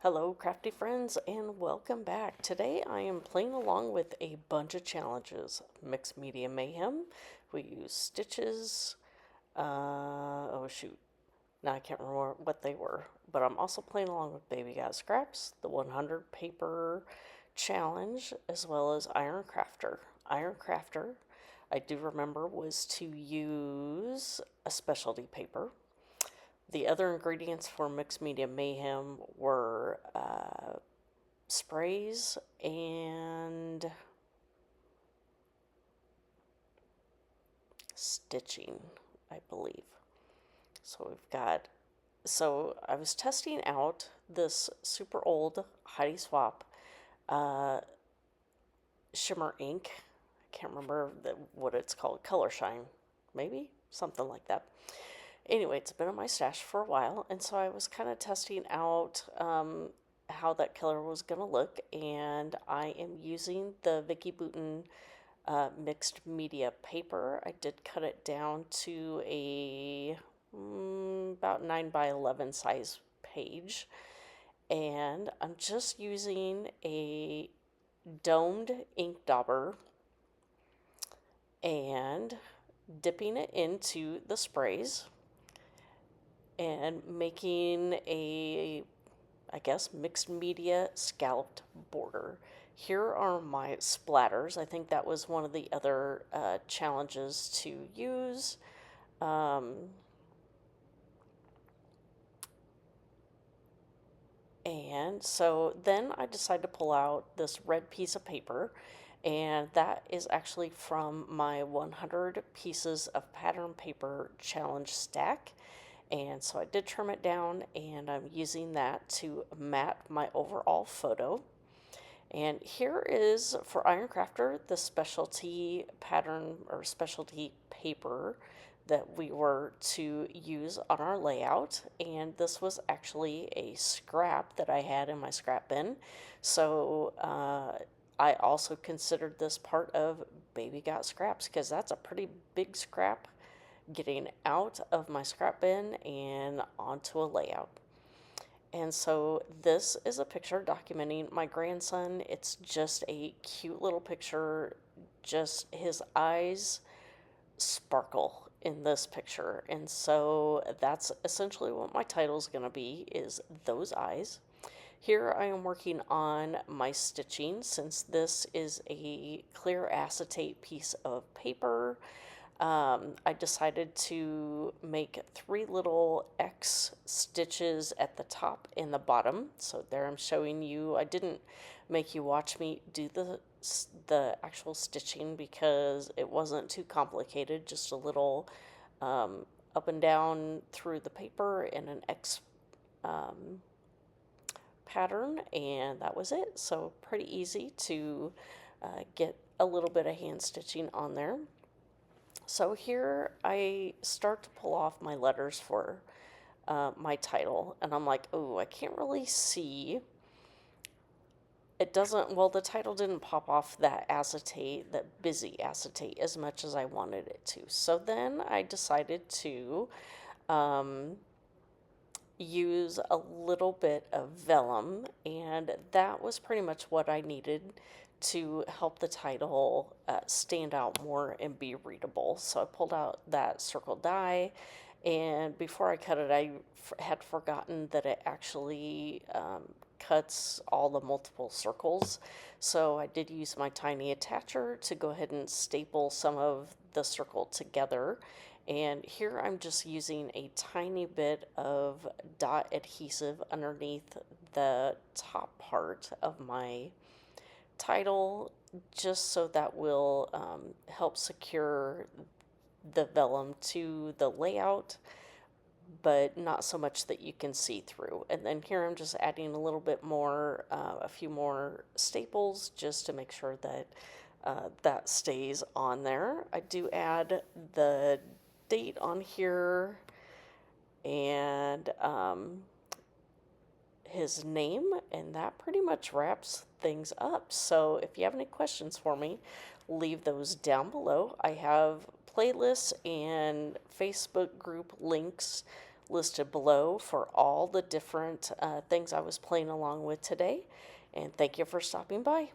Hello crafty friends and welcome back. Today I am playing along with a bunch of challenges. Mixed Media Mayhem. We use stitches. Oh shoot. Now I can't remember what they were. But I'm also playing along with Baby Got Scraps, the 100 paper challenge, as well as IronCrafter. IronCrafter, I do remember, was to use a specialty paper. The other ingredients for Mixed Media Mayhem were sprays and stitching, I believe. So I was testing out this super old Heidi Swap shimmer ink. I can't remember what it's called, Color Shine, maybe? Something like that. Anyway, it's been in my stash for a while, and so I was kind of testing out how that color was going to look, and I am using the Vicky Bouton mixed media paper. I did cut it down to a about 9 by 11 size page, and I'm just using a domed ink dauber and dipping it into the sprays and making a, I guess, mixed media scalloped border. Here are my splatters. I think that was one of the other challenges to use. And so then I decided to pull out this red piece of paper, and that is actually from my 100 pieces of pattern paper challenge stack. And so I did trim it down, and I'm using that to mat my overall photo. And here is, for IronCrafter, the specialty pattern or specialty paper that we were to use on our layout. And this was actually a scrap that I had in my scrap bin. So I also considered this part of Baby Got Scraps, because that's a pretty big scrap getting out of my scrap bin and onto a layout. And so this is a picture documenting my grandson. It's just a cute little picture. Just his eyes sparkle in this picture. And so that's essentially what my title is going to be, is those eyes. Here I am working on my stitching. Since this is a clear acetate piece of paper, I decided to make 3 little X stitches at the top and the bottom. So there I'm showing you. I didn't make you watch me do the actual stitching because it wasn't too complicated. Just a little up and down through the paper and an X pattern, and that was it. So pretty easy to get a little bit of hand stitching on there. So here I start to pull off my letters for my title, and I'm like, oh, I can't really see. It doesn't, well, the title didn't pop off that acetate, that busy acetate, as much as I wanted it to. So then I decided to use a little bit of vellum, and that was pretty much what I needed to help the title stand out more and be readable. So I pulled out that circle die, and before I cut it, I had forgotten that it actually cuts all the multiple circles. So I did use my tiny attacher to go ahead and staple some of the circle together. And here I'm just using a tiny bit of dot adhesive underneath the top part of my title, just so that will help secure the vellum to the layout, but not so much that you can see through. And then here I'm just adding a little bit more, a few more staples, just to make sure that that stays on there. I do add the date on here and his name, and that pretty much wraps things up. So if you have any questions for me, leave those down below. I have playlists and Facebook group links listed below for all the different things I was playing along with today. And thank you for stopping by.